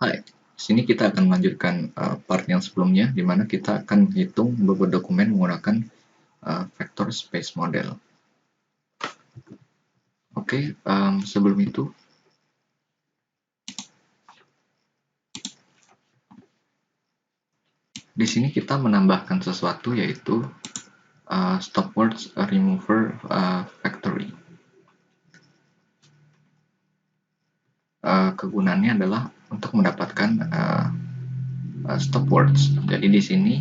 Hai, di sini kita akan melanjutkan part yang sebelumnya, di mana kita akan menghitung bobot dokumen menggunakan vector space model. Oke, sebelum itu, di sini kita menambahkan sesuatu yaitu stopwords remover factory. Kegunaannya adalah untuk mendapatkan stopwords. Jadi di sini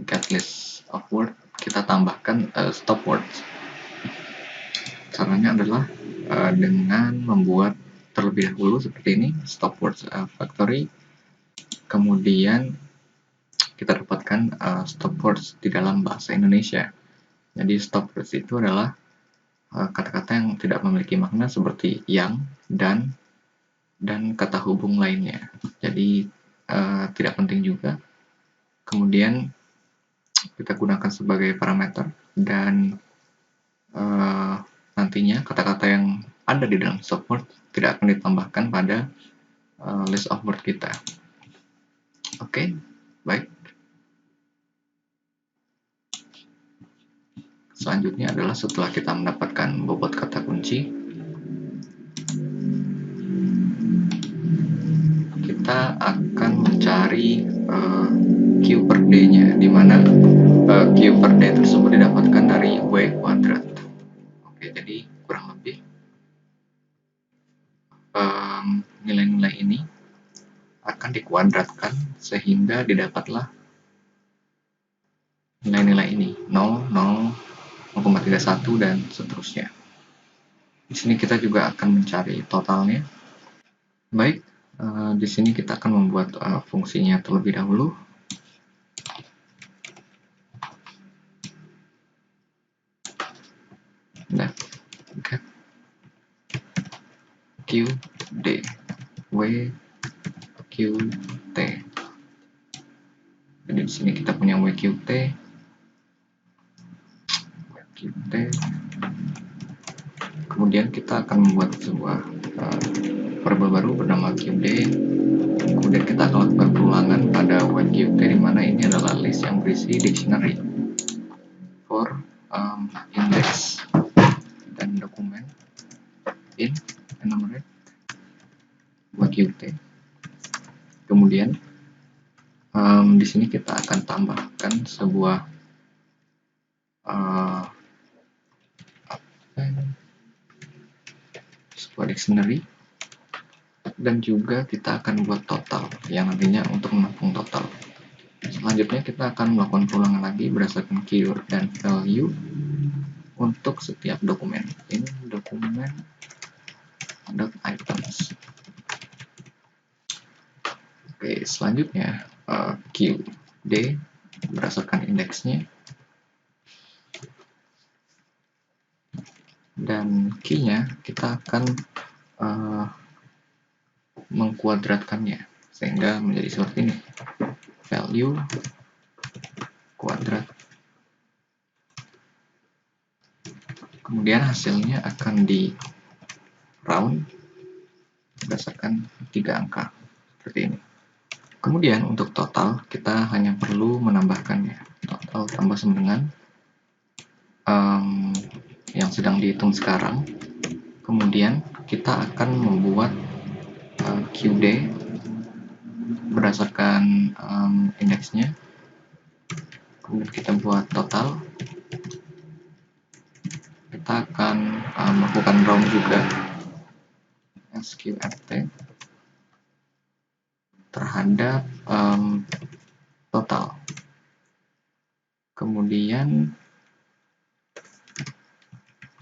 get list of word kita tambahkan stopwords. Caranya adalah dengan membuat terlebih dahulu seperti ini stopwords factory, kemudian kita dapatkan stopwords di dalam bahasa Indonesia. Jadi stopwords itu adalah kata-kata yang tidak memiliki makna seperti yang, dan kata hubung lainnya. Jadi tidak penting juga. Kemudian kita gunakan sebagai parameter, dan nantinya kata-kata yang ada di dalam stopword tidak akan ditambahkan pada list of word kita. Oke, baik. Selanjutnya adalah setelah kita mendapatkan bobot kata kunci, kita akan mencari Q per D-nya, di mana Q per D tersebut didapatkan dari W kuadrat. Oke, jadi kurang lebih nilai-nilai ini akan dikuadratkan sehingga didapatlah nilai-nilai ini 0, 0, 0,31 dan seterusnya. Di sini kita juga akan mencari totalnya. Baik, di sini kita akan membuat fungsinya terlebih dahulu. Nah, get Q D W Q T. Jadi di sini kita punya WQT, kemudian kita akan membuat sebuah variabel baru bernama QD. Kemudian kita akan lakukan perulangan pada WQT, di mana ini adalah list yang berisi dictionary for index dan dokumen in enumerate WQT. Kemudian di sini kita akan tambahkan sebuah dictionary, dan juga kita akan buat total yang nantinya untuk menampung total. Selanjutnya kita akan melakukan perulangan lagi berdasarkan keyword dan value untuk setiap dokumen. Ini dokumen .items. Oke, selanjutnya QD berdasarkan indeksnya, dan key-nya kita akan mengkuadratkannya sehingga menjadi seperti ini, value kuadrat. Kemudian hasilnya akan di round berdasarkan 3 angka seperti ini. Kemudian untuk total kita hanya perlu menambahkannya, total tambah sama dengan yang sedang dihitung sekarang. Kemudian kita akan membuat QD berdasarkan indeksnya, kemudian kita buat total. Kita akan melakukan round juga, SQRT terhadap total. Kemudian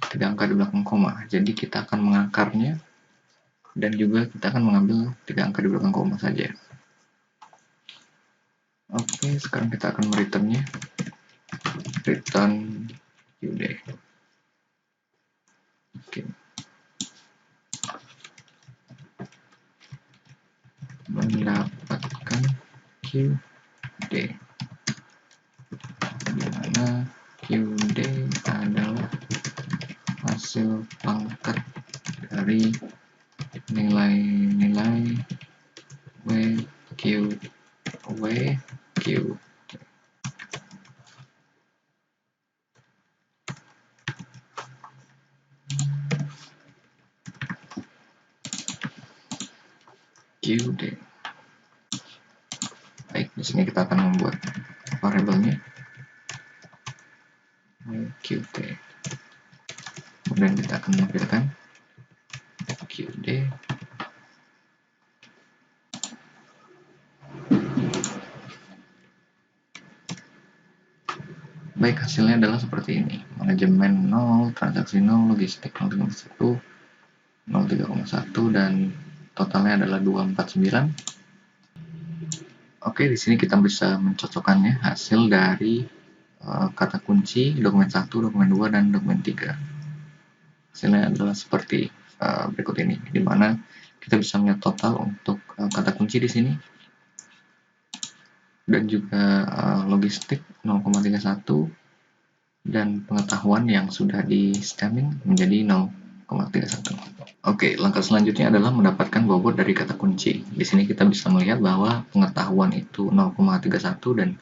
3 angka di belakang koma, jadi kita akan mengakarnya, dan juga kita akan mengambil 3 angka di belakang koma saja. Oke, sekarang kita akan mereturnnya, return QD. Oke, mendapatkan QD, di mana QD adalah hasil pangkat dari nilai-nilai wq qd. Baik, di sini kita akan membuat variabelnya qd. Kemudian kita akan menampilkan qd. Baik, hasilnya adalah seperti ini. Manajemen 0, transaksi 0, logistik 0,1, 0,3,1, dan totalnya adalah 249. Oke, di sini kita bisa mencocokkannya hasil dari kata kunci dokumen 1, dokumen 2, dan dokumen 3. Hasilnya adalah seperti berikut ini, di mana kita bisa melihat total untuk kata kunci di sini, dan juga logistik 0,31, dan pengetahuan yang sudah di stemming menjadi 0,31. Oke, langkah selanjutnya adalah mendapatkan bobot dari kata kunci. Di sini kita bisa melihat bahwa pengetahuan itu 0,31 dan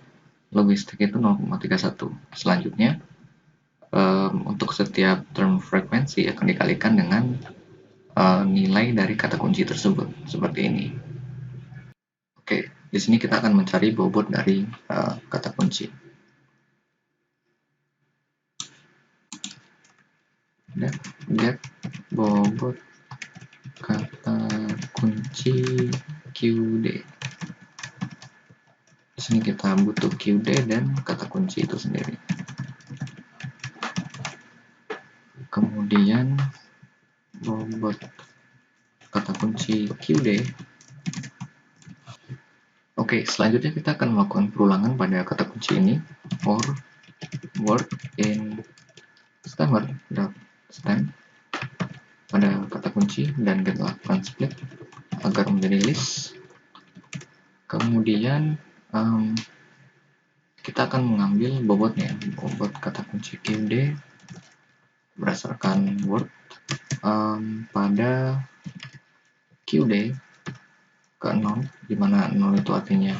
logistik itu 0,31. Selanjutnya, untuk setiap term frekuensi akan dikalikan dengan nilai dari kata kunci tersebut, seperti ini. Oke, di sini kita akan mencari bobot dari kata kunci. Dan get bobot kata kunci QD. Di sini kita butuh QD dan kata kunci itu sendiri. Kemudian bobot kata kunci QD. Oke, selanjutnya kita akan melakukan perulangan pada kata kunci ini for word in stemmer.stem pada kata kunci, dan kita lakukan split agar menjadi list. Kemudian kita akan mengambil bobotnya, bobot kata kunci QD berdasarkan word pada QD ke 0, dimana 0 itu artinya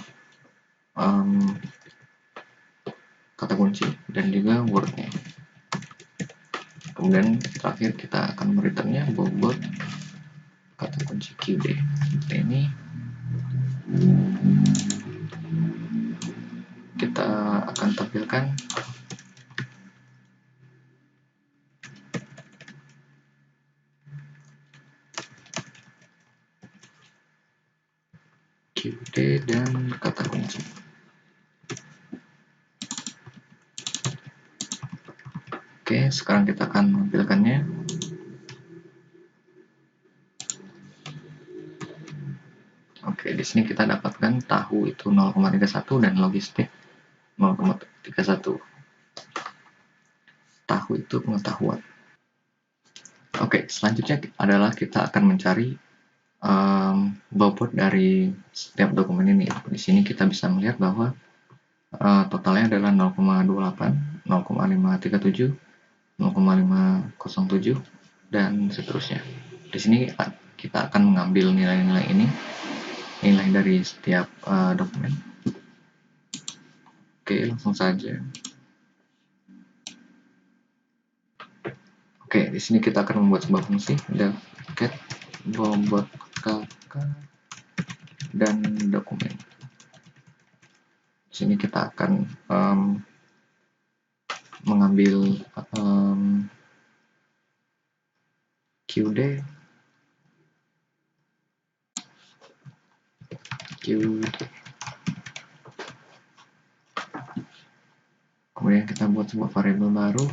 kata kunci dan juga wordnya. Kemudian terakhir kita akan mereturnnya bobot kata kunci QD seperti ini. Kita akan tampilkan QD dan kata kunci. Oke, sekarang kita akan menampilkannya. Oke, di sini kita dapatkan tahu itu 0,31 dan logistik 0,31. Tahu itu pengetahuan. Oke, selanjutnya adalah kita akan mencari bobot dari setiap dokumen ini. Di sini kita bisa melihat bahwa totalnya adalah 0,28, 0,537, 0,507, dan seterusnya. Di sini kita akan mengambil nilai-nilai ini, nilai dari setiap dokumen. Oke, langsung saja. Oke, di sini kita akan membuat sebuah fungsi get bobot kakak dan dokumen. Di sini kita akan mengambil QD, kemudian kita buat sebuah variabel baru.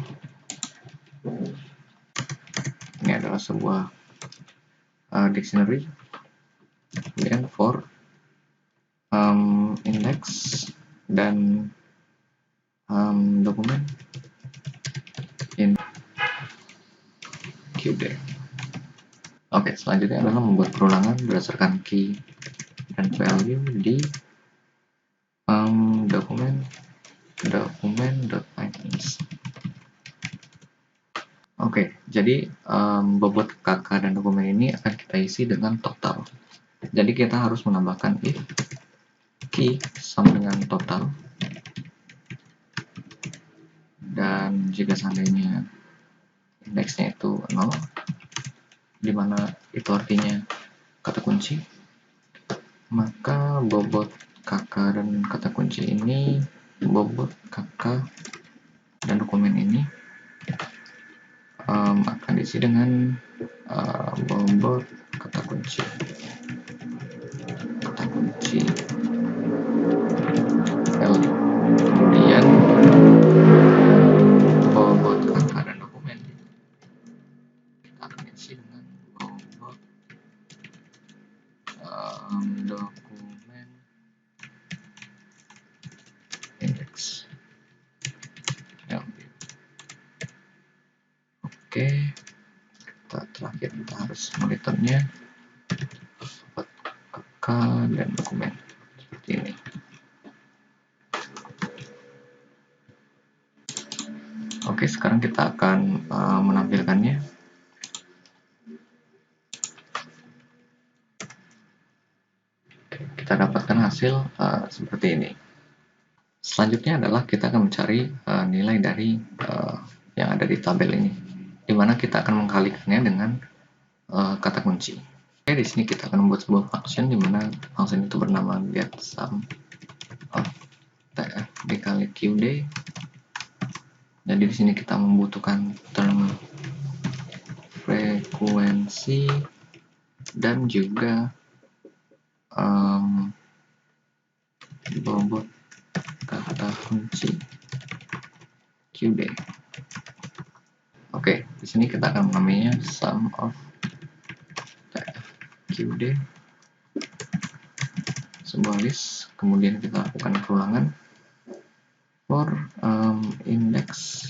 Ini adalah sebuah dictionary. Kemudian for index dan dokumen in QD. Oke, selanjutnya adalah membuat perulangan berdasarkan key dan value di dokumen.items. Oke, jadi bobot kakak dan dokumen ini akan kita isi dengan total. Jadi kita harus menambahkan if key sama dengan total, dan jika seandainya indeksnya itu 0, dimana itu artinya kata kunci, maka bobot kakak dan kata kunci ini, bobot kakak dan dokumen ini akan diisi dengan bobot kata kunci value. Kemudian bobot kakak dan dokumen kita akan isi dengan bobot dokumen index value. Oke, terakhir kita harus monitornya bobot kakak dan dokumen seperti ini. Oke, sekarang kita akan menampilkannya. Kita dapatkan hasil seperti ini. Selanjutnya adalah kita akan mencari nilai dari yang ada di tabel ini, di mana kita akan mengkalikannya dengan kata kunci. Oke, di sini kita akan membuat sebuah function di mana function itu bernama get sum of tf dikali qd. Jadi di sini kita membutuhkan term frekuensi dan juga bobot kata kunci qd. Oke, di sini kita akan menamainya sum of tf qd, sebuah list. Kemudian kita lakukan perulangan for index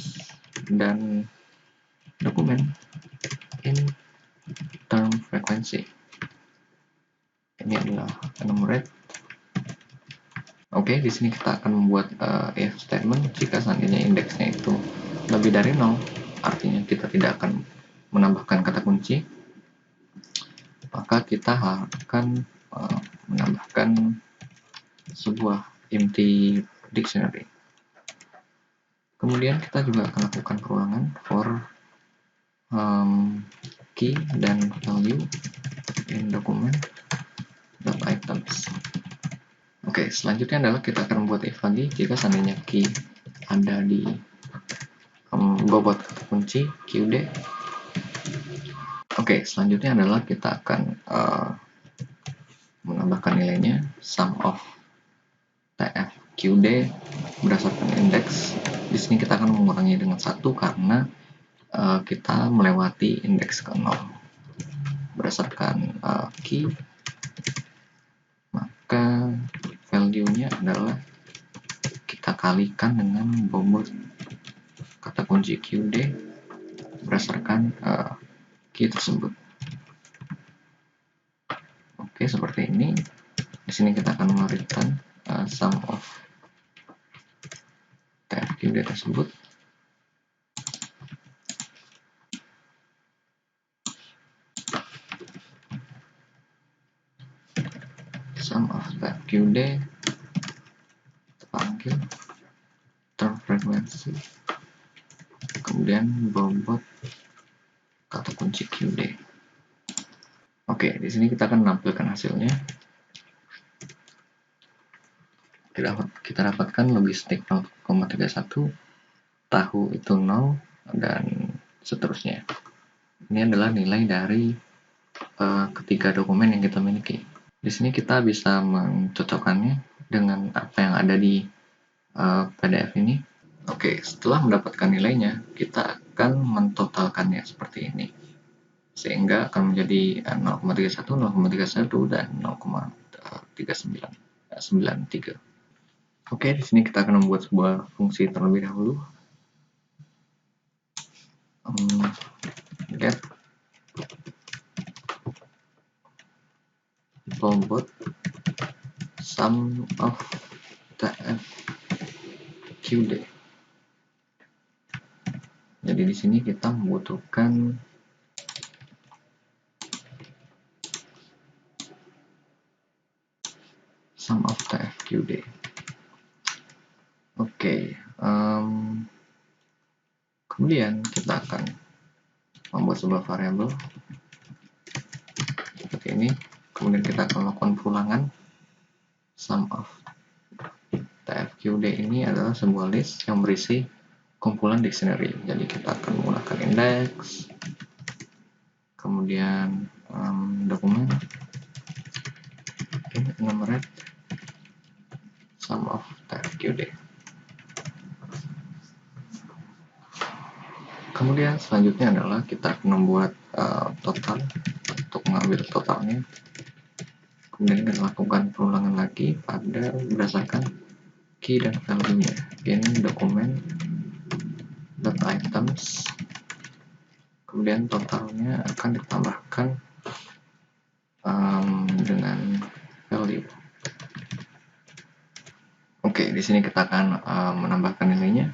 dan dokumen in term frekuensi. Ini adalah enumerate. Oke, di sini kita akan membuat if statement jika seandainya indeksnya itu lebih dari 0, artinya kita tidak akan menambahkan kata kunci, maka kita akan menambahkan sebuah empty dictionary. Kemudian kita juga akan lakukan perulangan for key dan value in document items. Oke, selanjutnya adalah kita akan membuat if lagi jika seandainya key ada di bobot kata kunci qd. Oke, selanjutnya adalah kita akan menambahkan nilainya sum of tf qd berdasarkan indeks. Di sini kita akan mengurangi dengan 1 karena kita melewati indeks ke 0 berdasarkan key, maka value-nya adalah kita kalikan dengan bobot kata kunci qd berdasarkan key tersebut. Oke, seperti ini. Di sini kita akan memberikan sum of tf qd tersebut. Sum of tf qd terpanggil term frekuensi, kemudian bobot kata kunci qd. Oke, di sini kita akan menampilkan hasilnya. Kita dapatkan logistik 0,31, tahu itu 0, dan seterusnya. Ini adalah nilai dari ketiga dokumen yang kita miliki. Di sini kita bisa mencocokkannya dengan apa yang ada di PDF ini. Oke, setelah mendapatkan nilainya, kita akan mentotalkannya seperti ini. Sehingga akan menjadi 0,31, 0,31, dan 0,3993. Oke, di sini kita akan membuat sebuah fungsi terlebih dahulu. Get bobot sum of tf qd. Jadi di sini kita membutuhkan sum of TFQD. Oke, kemudian kita akan membuat sebuah variabel seperti ini. Kemudian kita akan melakukan perulangan. Sum of TFQD ini adalah sebuah list yang berisi kumpulan dictionary. Jadi kita akan menggunakan index, kemudian dokumen enumerate sum of TFQD. Kemudian selanjutnya adalah kita akan membuat total untuk mengambil totalnya. Kemudian kita lakukan perulangan lagi pada berdasarkan key dan value-nya. Ini dokumen .items. Kemudian totalnya akan ditambahkan dengan value. Oke, di sini kita akan menambahkan nilainya.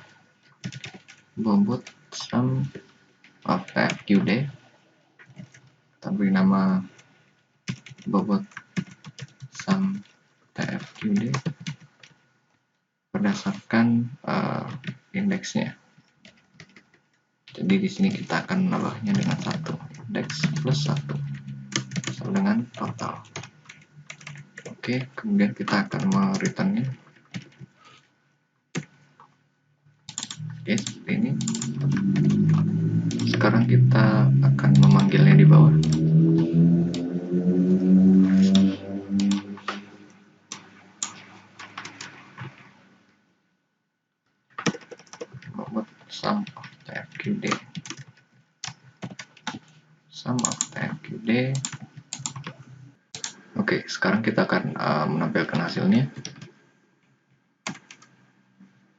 Bobot sum of TFQD. Kita beri nama bobot sum TFQD berdasarkan indeksnya. Jadi di sini kita akan menambahnya dengan 1, indeks plus 1 sama dengan total. Oke, kemudian kita akan mereturnnya. Oke, seperti ini. Sekarang kita akan memanggilnya di bawah. Bobot sum of TFQD. Sum of TFQD. Oke, sekarang kita akan menampilkan hasilnya.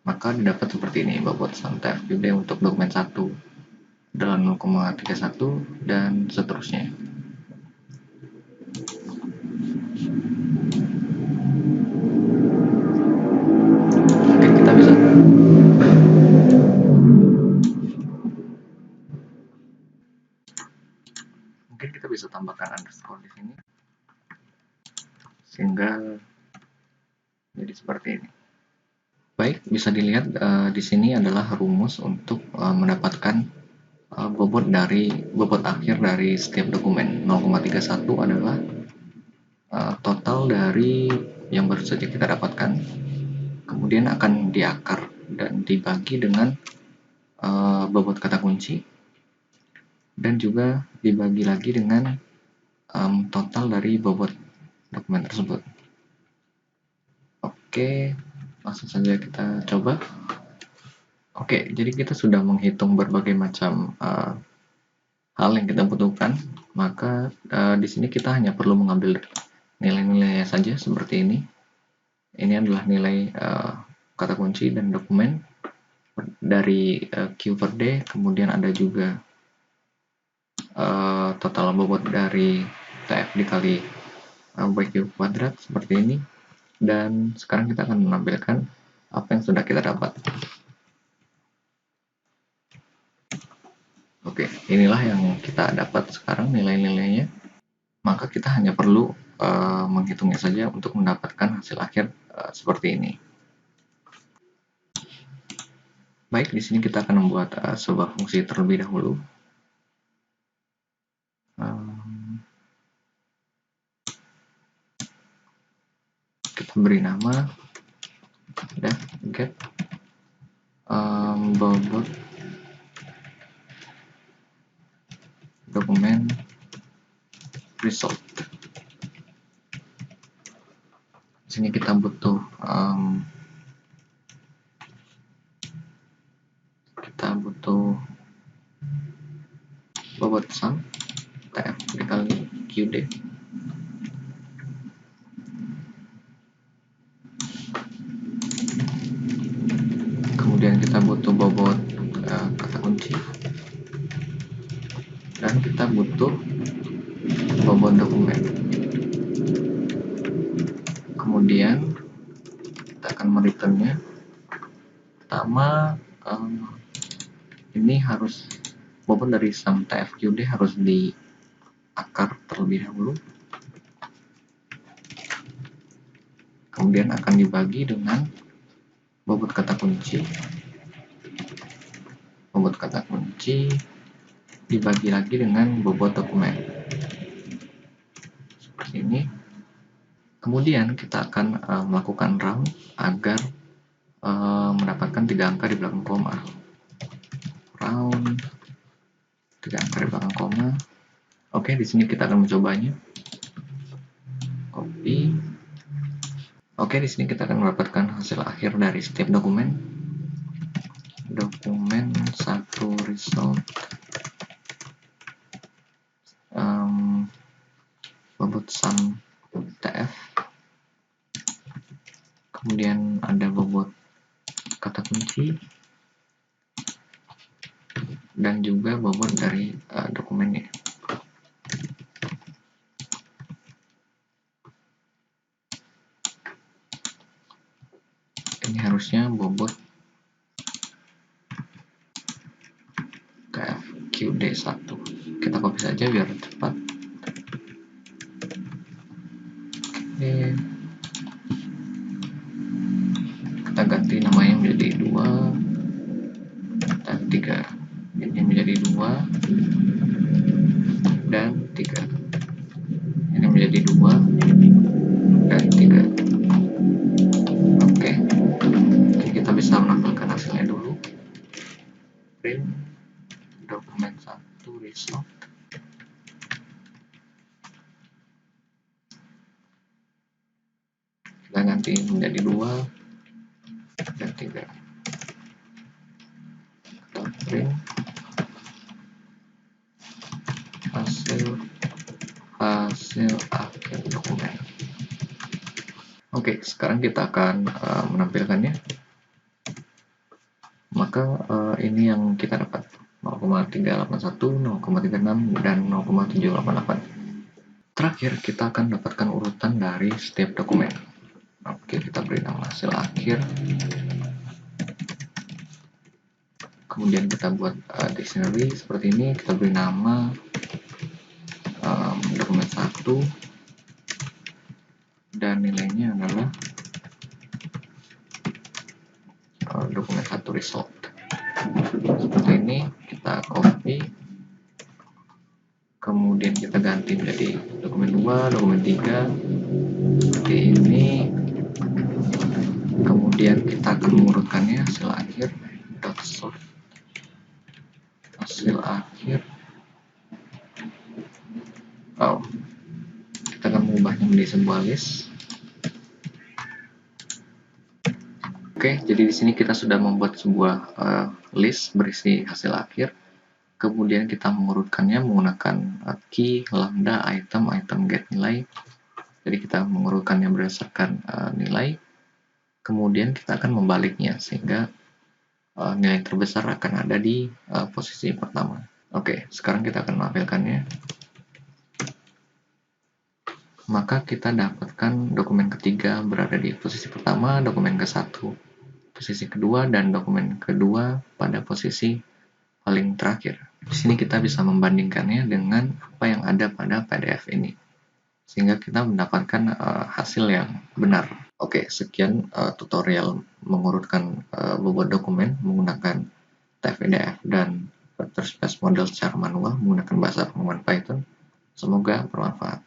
Maka didapat seperti ini, bobot sum TFQD untuk dokumen 1 adalah 0,31 dan seterusnya. Mungkin kita bisa tambahkan underscore di sini sehingga jadi seperti ini. Baik, bisa dilihat di sini adalah rumus untuk mendapatkan bobot akhir dari setiap dokumen. 0,31 adalah total dari yang baru saja kita dapatkan, kemudian akan diakar dan dibagi dengan bobot kata kunci, dan juga dibagi lagi dengan total dari bobot dokumen tersebut. Oke, langsung saja kita coba. Oke, jadi kita sudah menghitung berbagai macam hal yang kita butuhkan. Maka di sini kita hanya perlu mengambil nilai-nilainya saja seperti ini. Ini adalah nilai kata kunci dan dokumen dari Q per D. Kemudian ada juga total bobot dari TF dikali BQ kuadrat seperti ini. Dan sekarang kita akan menampilkan apa yang sudah kita dapat. Oke, inilah yang kita dapat sekarang nilai-nilainya. Maka kita hanya perlu menghitungnya saja untuk mendapatkan hasil akhir seperti ini. Baik, di sini kita akan membuat sebuah fungsi terlebih dahulu. Kita beri nama get bobot dokumen result. Di sini kita butuh bobot sum TF dikali QD. Kemudian kita butuh bobot kata kunci, dan kita butuh bobot dokumen. Kemudian kita akan mereturnnya. Pertama, ini harus bobot dari sum TFQD harus diakar terlebih dahulu. kemudian akan dibagi dengan bobot kata kunci. Bobot kata kunci dibagi lagi dengan bobot dokumen. Seperti ini. Kemudian kita akan melakukan round agar mendapatkan 3 angka di belakang koma. Round 3 angka di belakang koma. Oke, di sini kita akan mencobanya. Copy. Oke, di sini kita akan mendapatkan hasil akhir dari setiap dokumen. Dokumen 1 result. Bobot sum TF. Kemudian ada bobot kata kunci dan juga bobot dari dokumennya. Ini harusnya bobot KFQD1. Kita copy saja biar cepat. Oke. Kita ganti namanya menjadi 2 dan 3. Ini menjadi 2 dan 3. Ini menjadi 2 dan 3. Oke. Jadi kita bisa menampilkan hasilnya dulu. Print dokumen 1 result. Kita ganti menjadi 2 dan 3. Kita print hasil akhir dokumen. Oke, sekarang kita akan menampilkannya. Maka ini yang kita dapat 0,381, 0,36, dan 0,788. Terakhir, kita akan dapatkan urutan dari setiap dokumen. Oke, kita beri nama hasil akhir. Kemudian kita buat dictionary seperti ini. Kita beri nama dokumen 1 dan nilainya adalah dokumen 1 result. Seperti ini, kita copy, kemudian kita ganti menjadi dokumen 2, dokumen 3 seperti ini. Kemudian kita akan mengurutkannya hasil akhir dot sort, hasil akhir. Kita akan mengubahnya menjadi sebuah list. Oke, jadi di sini kita sudah membuat sebuah list berisi hasil akhir. Kemudian kita mengurutkannya menggunakan key, lambda, item, get nilai. Jadi kita mengurutkannya berdasarkan nilai. Kemudian kita akan membaliknya sehingga nilai terbesar akan ada di posisi pertama. Oke, sekarang kita akan menampilkannya. Maka kita dapatkan dokumen ketiga berada di posisi pertama, dokumen ke-1 posisi kedua, dan dokumen kedua pada posisi paling terakhir. Di sini kita bisa membandingkannya dengan apa yang ada pada PDF ini, sehingga kita mendapatkan hasil yang benar. Oke, sekian tutorial mengurutkan bobot dokumen menggunakan TF-IDF dan vector space model secara manual menggunakan bahasa pemrograman Python. Semoga bermanfaat.